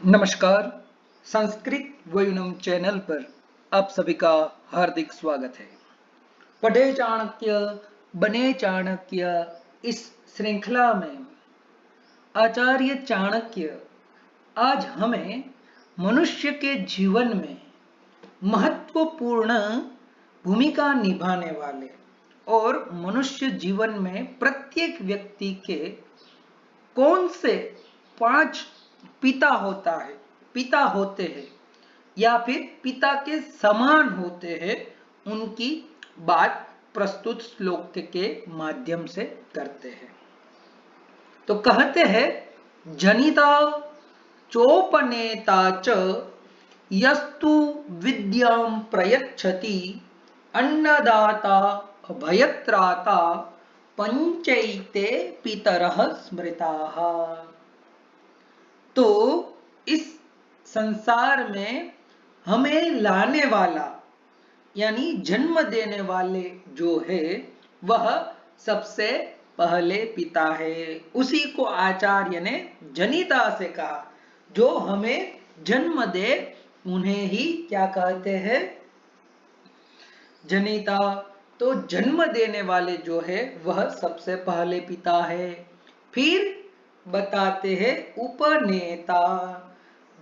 नमस्कार। संस्कृत वयुनम चैनल पर आप सभी का हार्दिक स्वागत है। पढ़े चाणक्य बने चाणक्य इस श्रृंखला में आचार्य चाणक्य आज हमें मनुष्य के जीवन में महत्वपूर्ण भूमिका निभाने वाले और मनुष्य जीवन में प्रत्येक व्यक्ति के कौन से 5 पिता होते हैं या फिर पिता के समान होते हैं, उनकी बात प्रस्तुत श्लोक के माध्यम से करते हैं। तो कहते हैं, जनिता चोपनेता च यस्तु विद्यां प्रयच्छति अन्नदाता अभयत्राता पंचैते पितरः स्मृताः। तो इस संसार में हमें लाने वाला यानी जन्म देने वाले जो है वह सबसे पहले पिता है। उसी को आचार्य ने जनिता से कहा, जो हमें जन्म दे उन्हें ही क्या कहते हैं, जनिता। तो जन्म देने वाले जो है वह सबसे पहले पिता है। फिर बताते हैं उपनेता,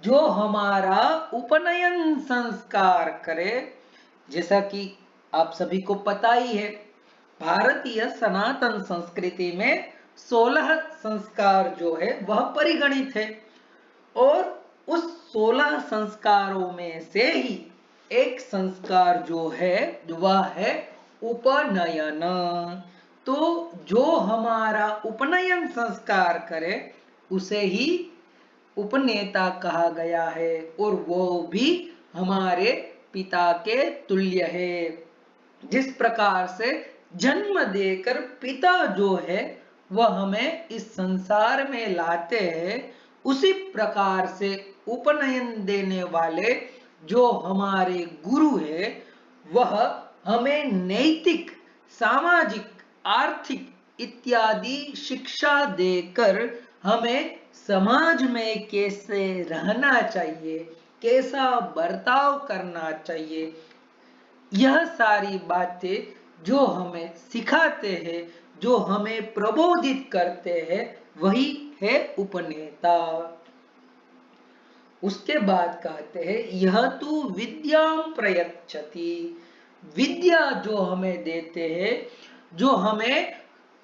जो हमारा उपनयन संस्कार करे। जैसा कि आप सभी को पता ही है, भारतीय सनातन संस्कृति में 16 संस्कार जो है वह परिगणित है और उस 16 संस्कारों में से ही एक संस्कार जो है वह है उपनयन। तो जो हमारा उपनयन संस्कार करे उसे ही उपनेता कहा गया है और वो भी हमारे पिता के तुल्य है। जिस प्रकार से जन्म देकर पिता जो है वह हमें इस संसार में लाते हैं, उसी प्रकार से उपनयन देने वाले जो हमारे गुरु है वह हमें नैतिक, सामाजिक, आर्थिक इत्यादि शिक्षा देकर हमें समाज में कैसे रहना चाहिए, कैसा बर्ताव करना चाहिए, यह सारी बातें जो हमें सिखाते हैं, जो हमें प्रबोधित करते हैं, वही है उपनेता। उसके बाद कहते हैं, यह तो विद्यां प्रयच्छति, विद्या जो हमें देते हैं, जो हमें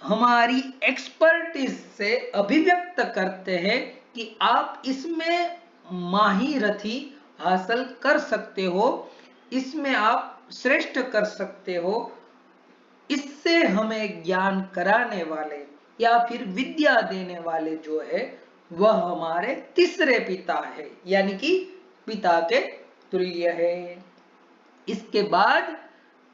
हमारी एक्सपर्टीज से अभिव्यक्त करते हैं कि आप इसमें माहिरथी हासिल कर सकते हो, इसमें आप श्रेष्ठ कर सकते हो। इससे हमें ज्ञान कराने वाले या फिर विद्या देने वाले जो है वह हमारे तीसरे पिता है, यानी कि पिता के तुल्य है। इसके बाद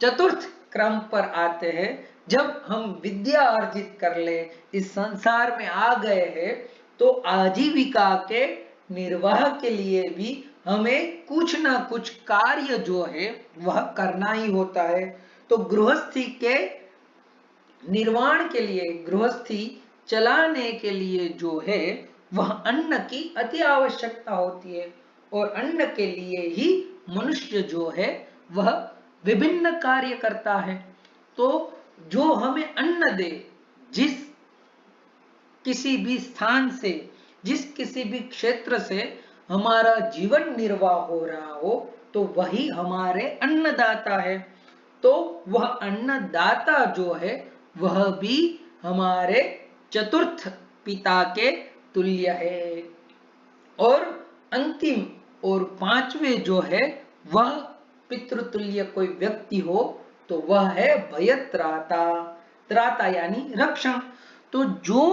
चतुर्थ क्रम पर आते हैं, जब हम विद्या अर्जित कर ले, इस संसार में आ गए हैं, तो आजीविका के निर्वाह के लिए भी हमें कुछ ना कुछ कार्य जो है वह करना ही होता है। तो गृहस्थी के निर्वाण के लिए, गृहस्थी चलाने के लिए जो है वह अन्न की अति आवश्यकता होती है और अन्न के लिए ही मनुष्य जो है वह विभिन्न कार्य करता है। तो जो हमें अन्न दे, जिस किसी भी स्थान से, जिस किसी भी क्षेत्र से हमारा जीवन निर्वाह हो रहा हो, तो वही हमारे अन्नदाता है। तो वह अन्नदाता जो है वह भी हमारे चतुर्थ पिता के तुल्य है। और अंतिम और पांचवे जो है वह पितृतुल्य कोई व्यक्ति हो तो वह है भयत्राता। त्राता यानी रक्षण। तो जो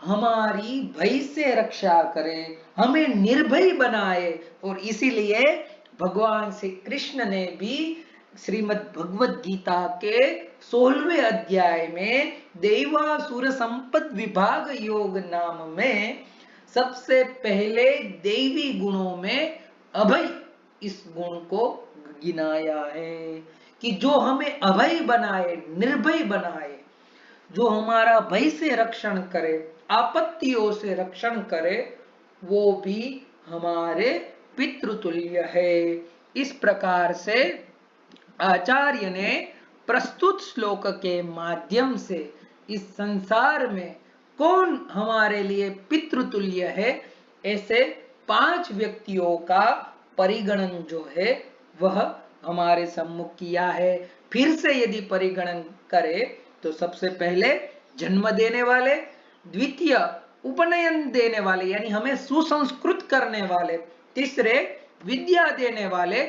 हमारी भय से रक्षा करे, हमें निर्भय बनाए, और इसीलिए भगवान श्री कृष्ण ने भी श्रीमद् भगवद गीता के 16वें अध्याय में देवासुर संपद विभाग योग नाम में सबसे पहले देवी गुणों में अभय इस गुण को गिनाया है कि जो हमें अभय बनाए, निर्भय बनाए, जो हमारा भय से रक्षण करे, आपत्तियों से रक्षण करे, वो भी हमारे पितृतुल्य है। इस प्रकार से आचार्य ने प्रस्तुत श्लोक के माध्यम से इस संसार में कौन हमारे लिए पितृतुल्य है, ऐसे 5 व्यक्तियों का परिगणन जो है वह हमारे सम्मुख किया है। फिर से यदि परिगणन करें तो सबसे पहले जन्म देने वाले, द्वितीय उपनयन देने वाले यानी हमें सुसंस्कृत करने वाले, तीसरे विद्या देने वाले,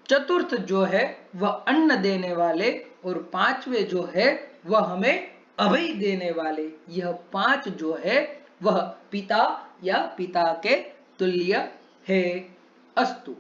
चतुर्थ जो है वह अन्न देने वाले और 5वें जो है वह हमें अभय देने वाले। यह 5 जो है वह पिता या पिता के तुल्य है। अस्तु।